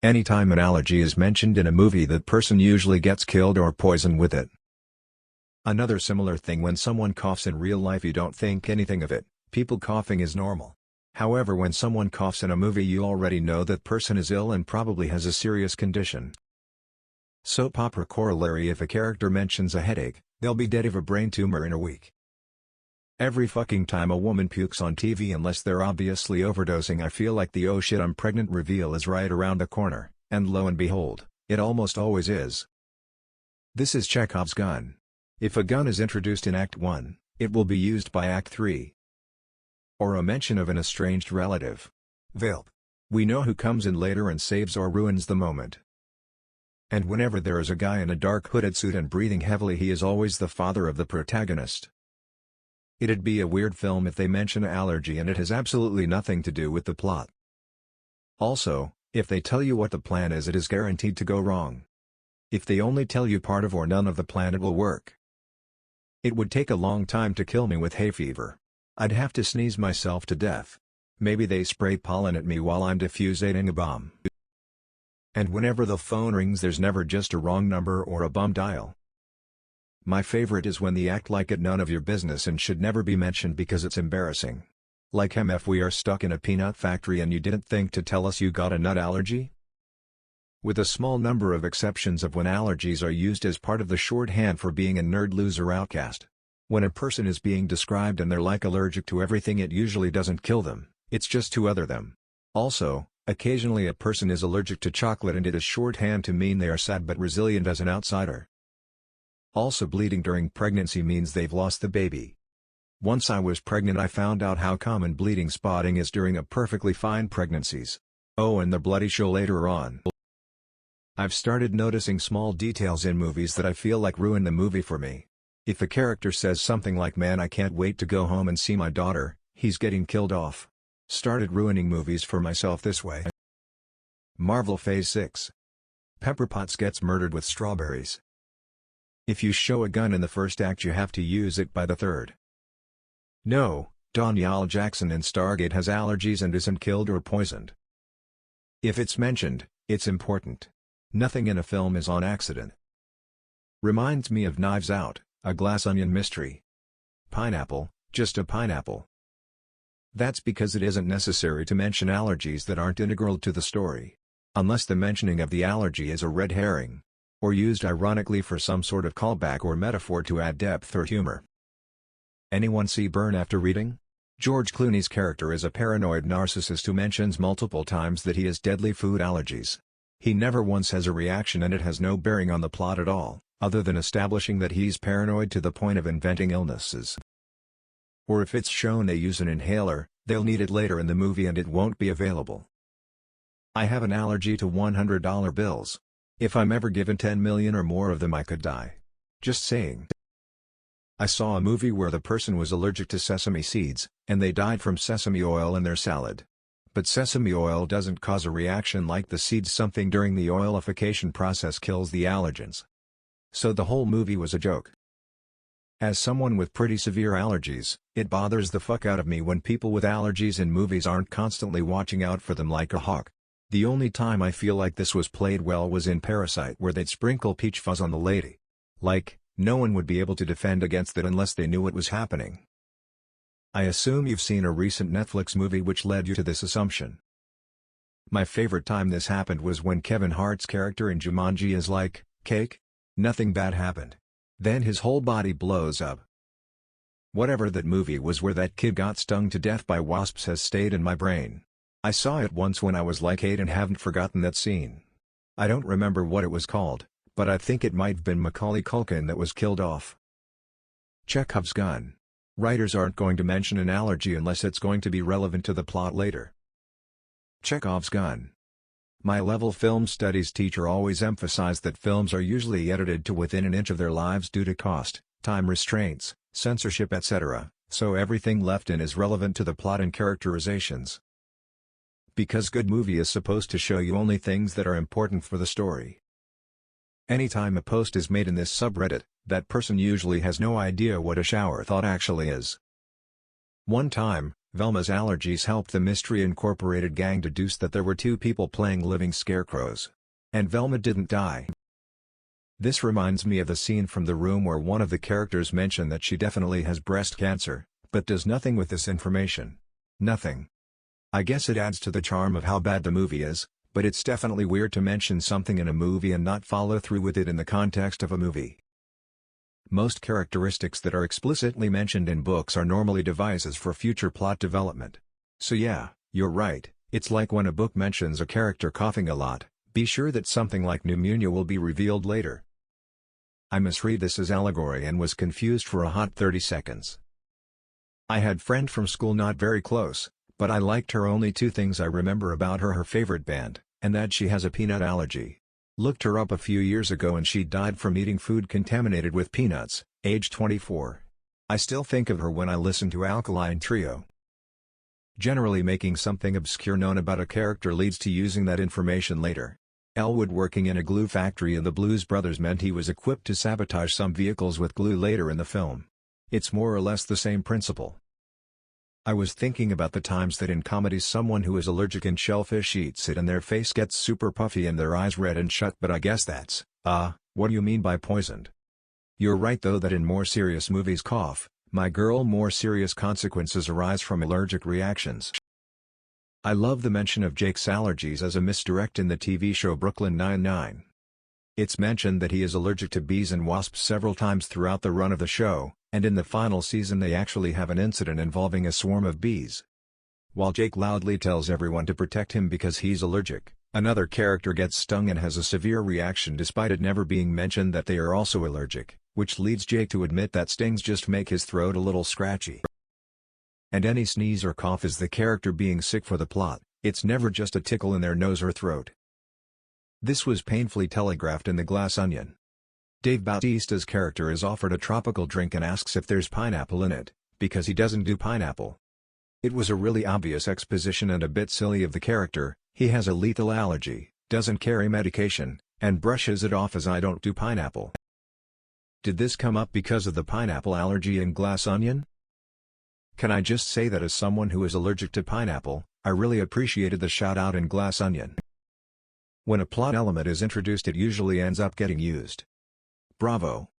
Anytime an allergy is mentioned in a movie, that person usually gets killed or poisoned with it. Another similar thing: when someone coughs in real life you don't think anything of it, people coughing is normal. However, when someone coughs in a movie you already know that person is ill and probably has a serious condition. Soap opera corollary: if a character mentions a headache, they'll be dead of a brain tumor in a week. Every fucking time a woman pukes on TV, unless they're obviously overdosing, I feel like the "oh shit I'm pregnant" reveal is right around the corner, and lo and behold, it almost always is. This is Chekhov's gun. If a gun is introduced in Act 1, it will be used by Act 3. Or a mention of an estranged relative. Vilp. We know who comes in later and saves or ruins the moment. And whenever there is a guy in a dark hooded suit and breathing heavily, he is always the father of the protagonist. It'd be a weird film if they mention allergy and it has absolutely nothing to do with the plot. Also, if they tell you what the plan is, it is guaranteed to go wrong. If they only tell you part of or none of the plan, it will work. It would take a long time to kill me with hay fever. I'd have to sneeze myself to death. Maybe they spray pollen at me while I'm diffusing a bomb. And whenever the phone rings, there's never just a wrong number or a bum dial. My favorite is when they act like it none of your business and should never be mentioned because it's embarrassing. Like, MF, we are stuck in a peanut factory and you didn't think to tell us you got a nut allergy? With a small number of exceptions of when allergies are used as part of the shorthand for being a nerd, loser, outcast. When a person is being described and they're like allergic to everything, it usually doesn't kill them, it's just to other them. Also, occasionally a person is allergic to chocolate and it is shorthand to mean they are sad but resilient as an outsider. Also, bleeding during pregnancy means they've lost the baby. Once I was pregnant, I found out how common bleeding spotting is during a perfectly fine pregnancies. Oh, and the bloody show later on. I've started noticing small details in movies that I feel like ruin the movie for me. If a character says something like, "Man, I can't wait to go home and see my daughter, he's getting killed off." Started ruining movies for myself this way. Marvel Phase 6. Pepper Potts gets murdered with strawberries. If you show a gun in the first act, you have to use it by the third. No, Danielle Jackson in Stargate has allergies and isn't killed or poisoned. If it's mentioned, it's important. Nothing in a film is on accident. Reminds me of Knives Out, a glass onion mystery. Pineapple, just a pineapple. That's because it isn't necessary to mention allergies that aren't integral to the story. Unless the mentioning of the allergy is a red herring. Or used ironically for some sort of callback or metaphor to add depth or humor. Anyone see Burn after reading? George Clooney's character is a paranoid narcissist who mentions multiple times that he has deadly food allergies. He never once has a reaction and it has no bearing on the plot at all, other than establishing that he's paranoid to the point of inventing illnesses. Or if it's shown they use an inhaler, they'll need it later in the movie and it won't be available. I have an allergy to $100 bills. If I'm ever given 10 million or more of them, I could die. Just saying. I saw a movie where the person was allergic to sesame seeds, and they died from sesame oil in their salad. But sesame oil doesn't cause a reaction like the seeds. Something during the oilification process kills the allergens. So the whole movie was a joke. As someone with pretty severe allergies, it bothers the fuck out of me when people with allergies in movies aren't constantly watching out for them like a hawk. The only time I feel like this was played well was in Parasite, where they'd sprinkle peach fuzz on the lady. Like, no one would be able to defend against that unless they knew what was happening. I assume you've seen a recent Netflix movie which led you to this assumption. My favorite time this happened was when Kevin Hart's character in Jumanji is like, "Cake? Nothing bad happened." Then his whole body blows up. Whatever that movie was where that kid got stung to death by wasps has stayed in my brain. I saw it once when I was like 8 and haven't forgotten that scene. I don't remember what it was called, but I think it might have been Macaulay Culkin that was killed off. Chekhov's gun. Writers aren't going to mention an allergy unless it's going to be relevant to the plot later. Chekhov's gun. My level film studies teacher always emphasized that films are usually edited to within an inch of their lives due to cost, time restraints, censorship, etc., so everything left in is relevant to the plot and characterizations. Because good movie is supposed to show you only things that are important for the story. Anytime a post is made in this subreddit, that person usually has no idea what a shower thought actually is. One time, Velma's allergies helped the Mystery Incorporated gang deduce that there were two people playing living scarecrows. And Velma didn't die. This reminds me of the scene from The Room where one of the characters mentioned that she definitely has breast cancer, but does nothing with this information. Nothing. I guess it adds to the charm of how bad the movie is, but it's definitely weird to mention something in a movie and not follow through with it in the context of a movie. Most characteristics that are explicitly mentioned in books are normally devices for future plot development. So yeah, you're right, it's like when a book mentions a character coughing a lot, be sure that something like pneumonia will be revealed later. I misread this as allegory and was confused for a hot 30 seconds. I had friend from school not very close, but I liked her. Only two things I remember about her favorite band, and that she has a peanut allergy. Looked her up a few years ago and she died from eating food contaminated with peanuts, age 24. I still think of her when I listen to Alkaline Trio. Generally making something obscure known about a character leads to using that information later. Elwood working in a glue factory in the Blues Brothers meant he was equipped to sabotage some vehicles with glue later in the film. It's more or less the same principle. I was thinking about the times that in comedies someone who is allergic in shellfish eats it and their face gets super puffy and their eyes red and shut, but I guess that's, what do you mean by poisoned? You're right though that in more serious movies more serious consequences arise from allergic reactions. I love the mention of Jake's allergies as a misdirect in the TV show Brooklyn Nine-Nine. It's mentioned that he is allergic to bees and wasps several times throughout the run of the show, and in the final season they actually have an incident involving a swarm of bees. While Jake loudly tells everyone to protect him because he's allergic, another character gets stung and has a severe reaction despite it never being mentioned that they are also allergic, which leads Jake to admit that stings just make his throat a little scratchy. And any sneeze or cough is the character being sick for the plot, it's never just a tickle in their nose or throat. This was painfully telegraphed in The Glass Onion. Dave Bautista's character is offered a tropical drink and asks if there's pineapple in it, because he doesn't do pineapple. It was a really obvious exposition and a bit silly of the character. He has a lethal allergy, doesn't carry medication, and brushes it off as I don't do pineapple. Did this come up because of the pineapple allergy in Glass Onion? Can I just say that as someone who is allergic to pineapple, I really appreciated the shout-out in Glass Onion. When a plot element is introduced it usually ends up getting used. Bravo.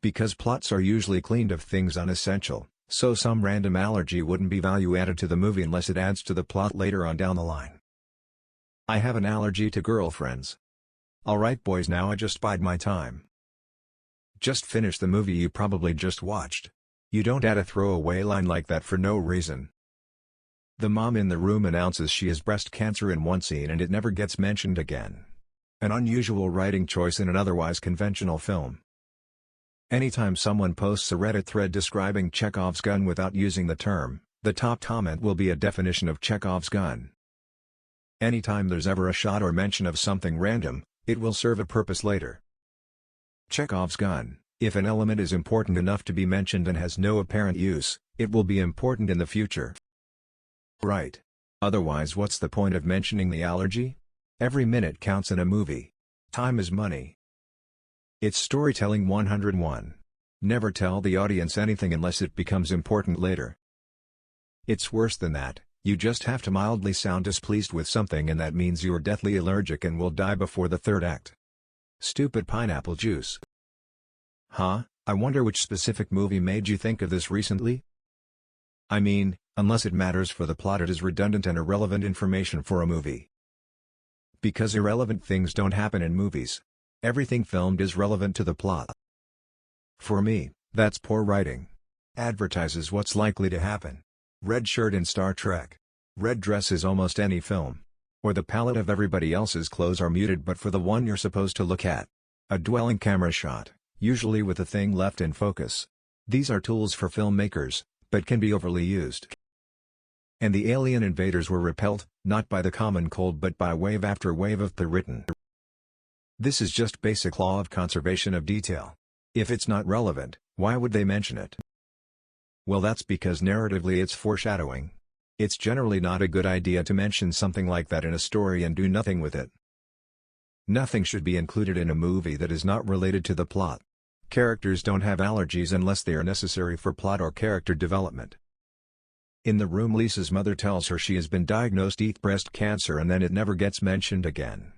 Because plots are usually cleaned of things unessential, so some random allergy wouldn't be value added to the movie unless it adds to the plot later on down the line. I have an allergy to girlfriends. Alright boys, now I just bide my time. Just finish the movie you probably just watched. You don't add a throwaway line like that for no reason. The mom in The Room announces she has breast cancer in one scene and it never gets mentioned again. An unusual writing choice in an otherwise conventional film. Anytime someone posts a Reddit thread describing Chekhov's gun without using the term, the top comment will be a definition of Chekhov's gun. Anytime there's ever a shot or mention of something random, it will serve a purpose later. Chekhov's gun. If an element is important enough to be mentioned and has no apparent use, it will be important in the future. Right. Otherwise what's the point of mentioning the allergy? Every minute counts in a movie. Time is money. It's storytelling 101. Never tell the audience anything unless it becomes important later. It's worse than that, you just have to mildly sound displeased with something and that means you're deathly allergic and will die before the third act. Stupid pineapple juice. Huh, I wonder which specific movie made you think of this recently? I mean, unless it matters for the plot it is redundant and irrelevant information for a movie. Because irrelevant things don't happen in movies. Everything filmed is relevant to the plot. For me, that's poor writing. Advertises what's likely to happen. Red shirt in Star Trek. Red dress is almost any film. Or the palette of everybody else's clothes are muted but for the one you're supposed to look at. A dwelling camera shot, usually with the thing left in focus. These are tools for filmmakers, but can be overly used. And the alien invaders were repelled, not by the common cold but by wave after wave of pie written. This is just basic law of conservation of detail. If it's not relevant, why would they mention it? Well, that's because narratively it's foreshadowing. It's generally not a good idea to mention something like that in a story and do nothing with it. Nothing should be included in a movie that is not related to the plot. Characters don't have allergies unless they are necessary for plot or character development. In the room, Lisa's mother tells her she has been diagnosed with breast cancer and then it never gets mentioned again.